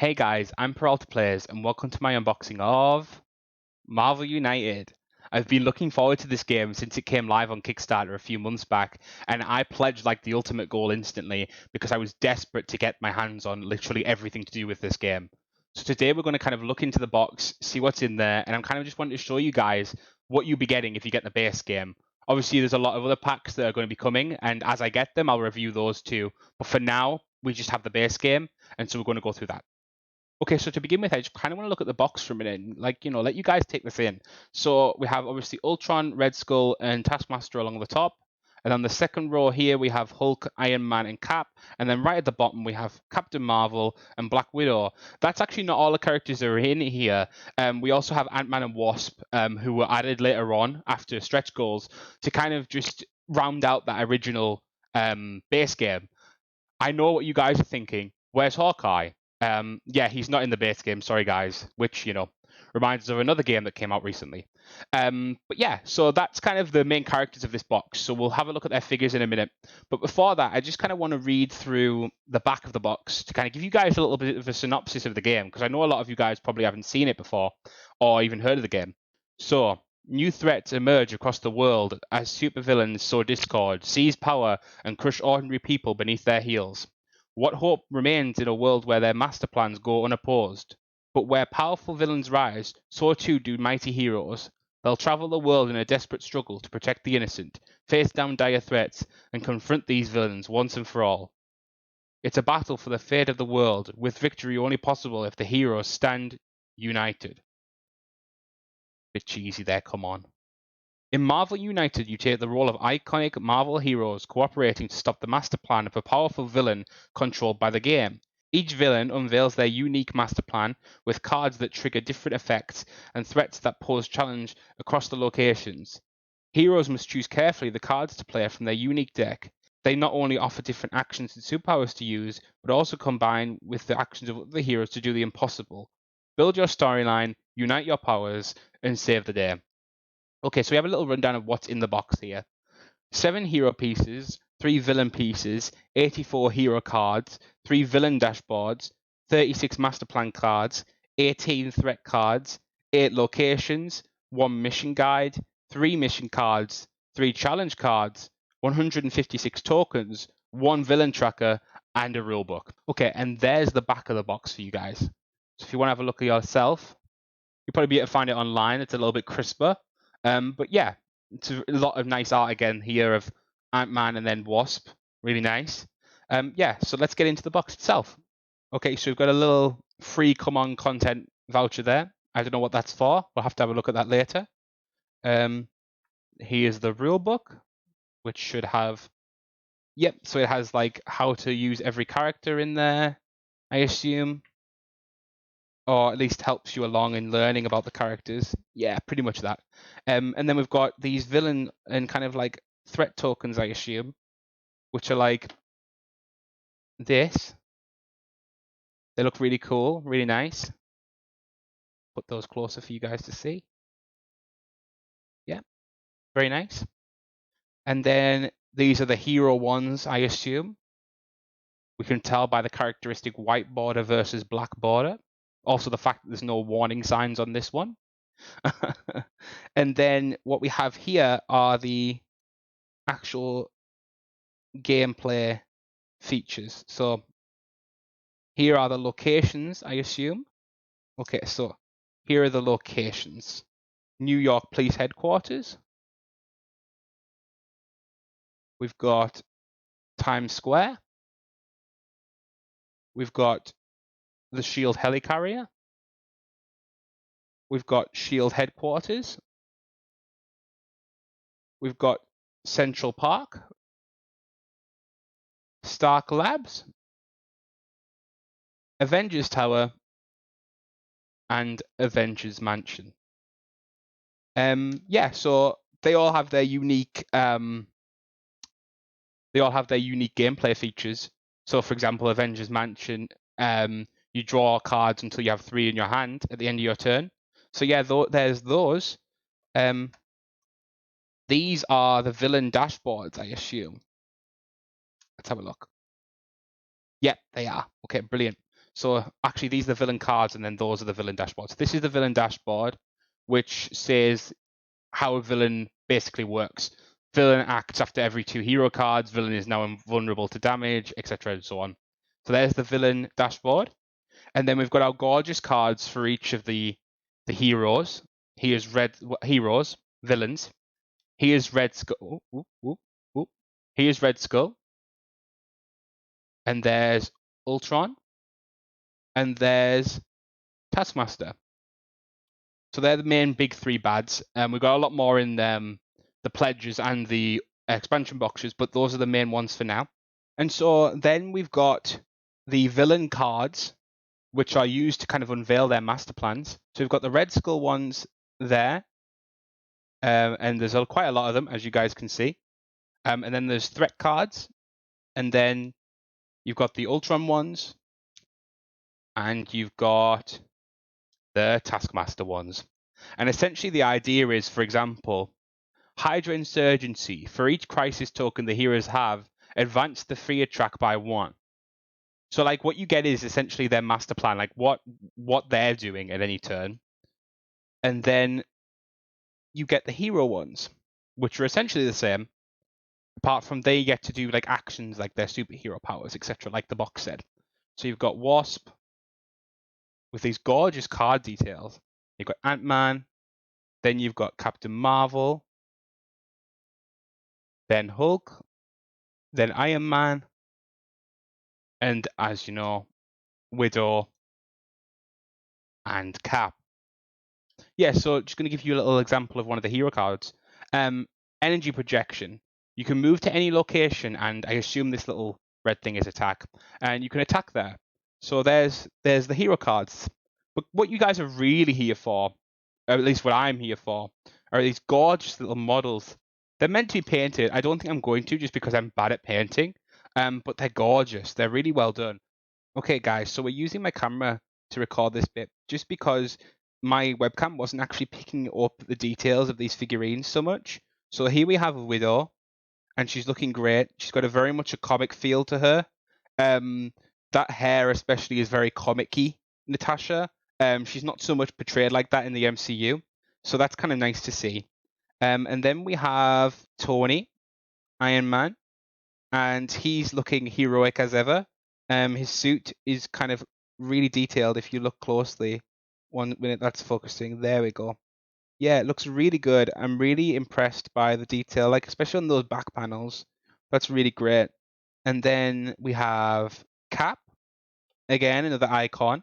Hey guys, I'm Peralta Players and welcome to my unboxing of Marvel United. I've been looking forward to this game since it came live on Kickstarter a few months back, and I pledged like the ultimate goal instantly because I was desperate to get my hands on literally everything to do with this game. So today we're going to kind of look into the box, see what's in there, and I'm kind of just wanting to show you guys what you'll be getting if you get the base game. Obviously, there's a lot of other packs that are going to be coming, and as I get them, I'll review those too. But for now, we just have the base game, and so we're going to go through that. Okay, so to begin with, I just kind of want to look at the box for a minute and, let you guys take this in. So we have obviously Ultron, Red Skull, and Taskmaster along the top. And on the second row here, we have Hulk, Iron Man, and Cap. And then right at the bottom, we have Captain Marvel and Black Widow. That's actually not all the characters that are in here. We also have Ant-Man and Wasp, who were added later on after stretch goals to kind of just round out that original base game. I know what you guys are thinking. Where's Hawkeye? Yeah, he's not in the base game. Sorry, guys. Which reminds us of another game that came out recently. But yeah, so that's kind of the main characters of this box. So we'll have a look at their figures in a minute. But before that, I just kind of want to read through the back of the box to kind of give you guys a little bit of a synopsis of the game, because I know a lot of you guys probably haven't seen it before or even heard of the game. So new threats emerge across the world as supervillains sow discord, seize power, and crush ordinary people beneath their heels. What hope remains in a world where their master plans go unopposed? But where powerful villains rise, so too do mighty heroes. They'll travel the world in a desperate struggle to protect the innocent, face down dire threats, and confront these villains once and for all. It's a battle for the fate of the world, with victory only possible if the heroes stand united. Bit cheesy there, come on. In Marvel United, you take the role of iconic Marvel heroes cooperating to stop the master plan of a powerful villain controlled by the game. Each villain unveils their unique master plan with cards that trigger different effects and threats that pose challenge across the locations. Heroes must choose carefully the cards to play from their unique deck. They not only offer different actions and superpowers to use, but also combine with the actions of other heroes to do the impossible. Build your storyline, unite your powers, and save the day. Okay, so we have a little rundown of what's in the box here. 7 hero pieces, 3 villain pieces, 84 hero cards, 3 villain dashboards, 36 master plan cards, 18 threat cards, 8 locations, 1 mission guide, 3 mission cards, 3 challenge cards, 156 tokens, 1 villain tracker, and a rulebook. Okay, and there's the back of the box for you guys. So if you want to have a look at yourself, you'll probably be able to find it online. It's a little bit crisper. But yeah, it's a lot of nice art again here of Ant-Man and then Wasp. Really nice. Yeah, so let's get into the box itself. Okay, so we've got a little free Come On content voucher there. I don't know what that's for. We'll have to have a look at that later. Here's the rule book, which should have, yep, so it has like how to use every character in there, I assume. Or at least helps you along in learning about the characters. Yeah, pretty much that. And then we've got these villain and kind of like threat tokens, I assume, which are like this. They look really cool, really nice. Put those closer for you guys to see. Yeah, very nice. And then these are the hero ones, I assume. We can tell by the characteristic white border versus black border. Also the fact that there's no warning signs on this one. And then what we have here are the actual gameplay features. So here are the locations, I assume. Okay, so here are the locations. New York Police Headquarters. We've got Times Square. We've got the SHIELD helicarrier. We've got SHIELD Headquarters. We've got Central Park. Stark Labs. Avengers Tower. And Avengers Mansion. Yeah, so they all have their unique gameplay features. So for example, Avengers Mansion, you draw cards until you have 3 in your hand at the end of your turn. So yeah, there's those. These are the villain dashboards, I assume. Let's have a look. Yep, they are. Okay, brilliant. So actually, these are the villain cards, and then those are the villain dashboards. This is the villain dashboard, which says how a villain basically works. Villain acts after every 2 hero cards. Villain is now invulnerable to damage, etc., and so on. So there's the villain dashboard. And then we've got our gorgeous cards for each of the heroes. Here's red heroes, villains. Here's Red Skull. Here's Red Skull. And there's Ultron. And there's Taskmaster. So they're the main big 3 bads. We've got a lot more in the pledges and the expansion boxes, but those are the main ones for now. And so then we've got the villain cards, which are used to kind of unveil their master plans. So we've got the Red Skull ones there, and there's quite a lot of them, as you guys can see. And then there's threat cards, and then you've got the Ultron ones, and you've got the Taskmaster ones. And essentially the idea is, for example, Hydra Insurgency. For each crisis token the heroes have, advance the fear track by 1. So like what you get is essentially their master plan, like what they're doing at any turn. And then you get the hero ones, which are essentially the same, apart from they get to do like actions like their superhero powers, etc., like the box said. So you've got Wasp with these gorgeous card details. You've got Ant-Man, then you've got Captain Marvel, then Hulk, then Iron Man, and as you know, Widow and Cap. Yeah, so just going to give you a little example of one of the hero cards. Energy projection. You can move to any location, and I assume this little red thing is attack, and you can attack there. So there's the hero cards. But what you guys are really here for, or at least what I'm here for, are these gorgeous little models. They're meant to be painted. I don't think I'm going to, just because I'm bad at painting. But they're gorgeous. They're really well done. Okay, guys, so we're using my camera to record this bit just because my webcam wasn't actually picking up the details of these figurines so much. So here we have a Widow, and she's looking great. She's got a very much a comic feel to her. That hair especially is very comic-y, Natasha. She's not so much portrayed like that in the MCU, so that's kind of nice to see. And then we have Tony, Iron Man, and he's looking heroic as ever. His suit is kind of really detailed if you look closely. 1 minute, that's focusing. There we go. Yeah, it looks really good. I'm really impressed by the detail, like especially on those back panels. That's really great. And then we have Cap, again, another icon.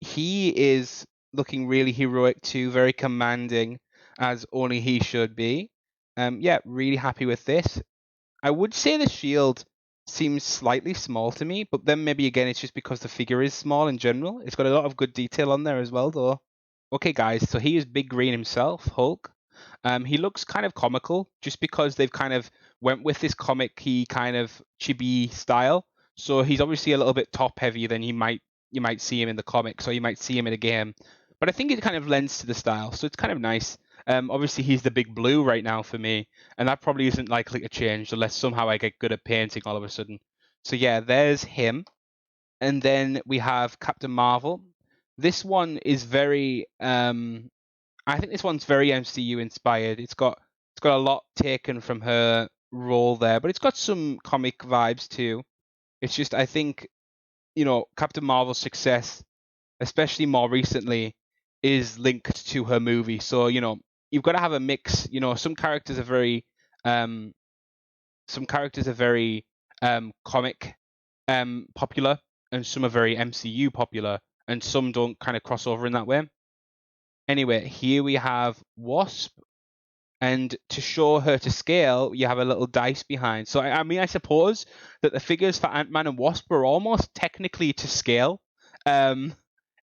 He is looking really heroic too, very commanding, as only he should be. Yeah, really happy with this. I would say the shield seems slightly small to me, but then maybe again it's just because the figure is small in general. It's got a lot of good detail on there as well, though. Okay, guys, so he is Big Green himself, Hulk. He looks kind of comical just because they've kind of went with this comic-y kind of chibi style. So he's obviously a little bit top heavier than you might see him in the comics, or you might see him in a game. But I think it kind of lends to the style, so it's kind of nice. Obviously he's the big blue right now for me, and that probably isn't likely to change unless somehow I get good at painting all of a sudden. So yeah, there's him. And then we have Captain Marvel. This one is very I think this one's very MCU inspired. It's got a lot taken from her role there, but it's got some comic vibes too. It's just I think, you know, Captain Marvel's success, especially more recently, is linked to her movie. So, you know, you've got to have a mix. You know, some characters are very comic popular, and some are very MCU popular, and some don't kind of cross over in that way. Anyway, here we have Wasp, and to show her to scale, you have a little dice behind. So I mean, I suppose that the figures for Ant-Man and Wasp are almost technically to scale, in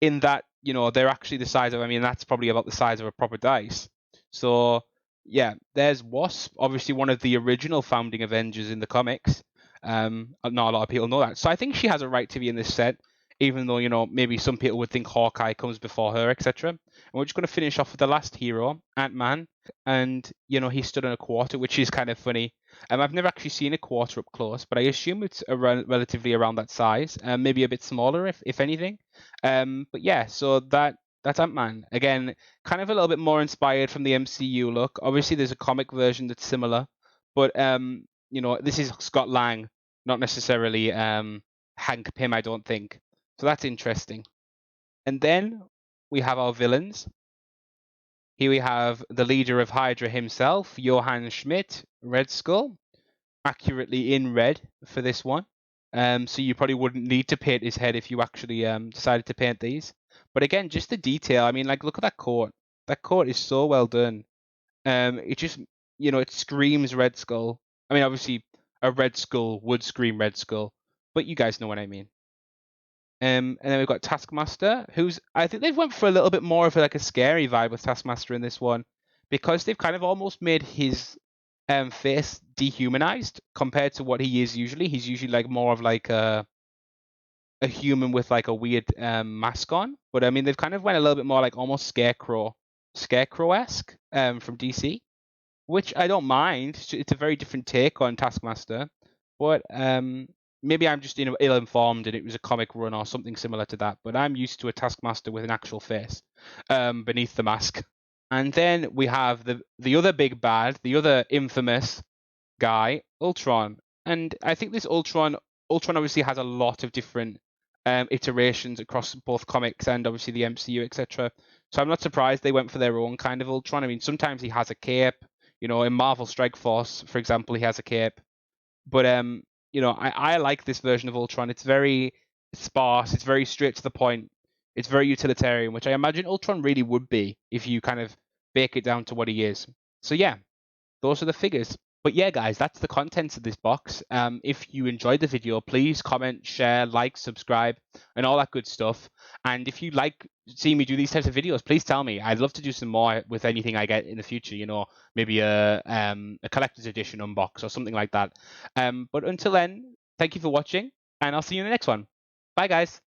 that, you know, they're actually the size of, I mean, that's probably about the size of a proper dice. So yeah, there's Wasp, obviously one of the original founding Avengers in the comics. Not a lot of people know that. So I think she has a right to be in this set. even though, you know, maybe some people would think Hawkeye comes before her, etc. And we're just going to finish off with the last hero, Ant-Man, and, you know, he stood on a quarter, which is kind of funny. I've never actually seen a quarter up close, but I assume it's relatively around that size, maybe a bit smaller, if anything. But yeah, so that's Ant-Man. Again, kind of a little bit more inspired from the MCU look. Obviously, there's a comic version that's similar, but you know, this is Scott Lang, not necessarily Hank Pym, I don't think. So that's interesting. And then we have our villains. Here we have the leader of Hydra himself, Johann Schmidt, Red Skull, accurately in red for this one. So you probably wouldn't need to paint his head if you actually decided to paint these. But again, just the detail. I mean, like, look at that coat. That coat is so well done. It just, you know, it screams Red Skull. I mean, obviously, a Red Skull would scream Red Skull, but you guys know what I mean. And then we've got Taskmaster, who's, I think they've went for a little bit more of like a scary vibe with Taskmaster in this one, because they've kind of almost made his face dehumanized compared to what he is usually. He's usually like more of like a human with like a weird mask on. But I mean, they've kind of went a little bit more like almost Scarecrow-esque from DC, which I don't mind. It's a very different take on Taskmaster, but maybe I'm just ill-informed and it was a comic run or something similar to that. But I'm used to a Taskmaster with an actual face beneath the mask. And then we have the other big bad, the other infamous guy, Ultron. And I think this Ultron obviously has a lot of different iterations across both comics and obviously the MCU, etc. So I'm not surprised they went for their own kind of Ultron. I mean, sometimes he has a cape. You know, in Marvel Strike Force, for example, he has a cape. But you know, I like this version of Ultron. It's very sparse. It's very straight to the point. It's very utilitarian, which I imagine Ultron really would be if you kind of bake it down to what he is. So yeah, those are the figures. But yeah, guys, that's the contents of this box. If you enjoyed the video, please comment, share, like, subscribe, and all that good stuff. And if you like seeing me do these types of videos, please tell me. I'd love to do some more with anything I get in the future. You know, maybe a collector's edition unbox or something like that. But until then, thank you for watching, and I'll see you in the next one. Bye, guys.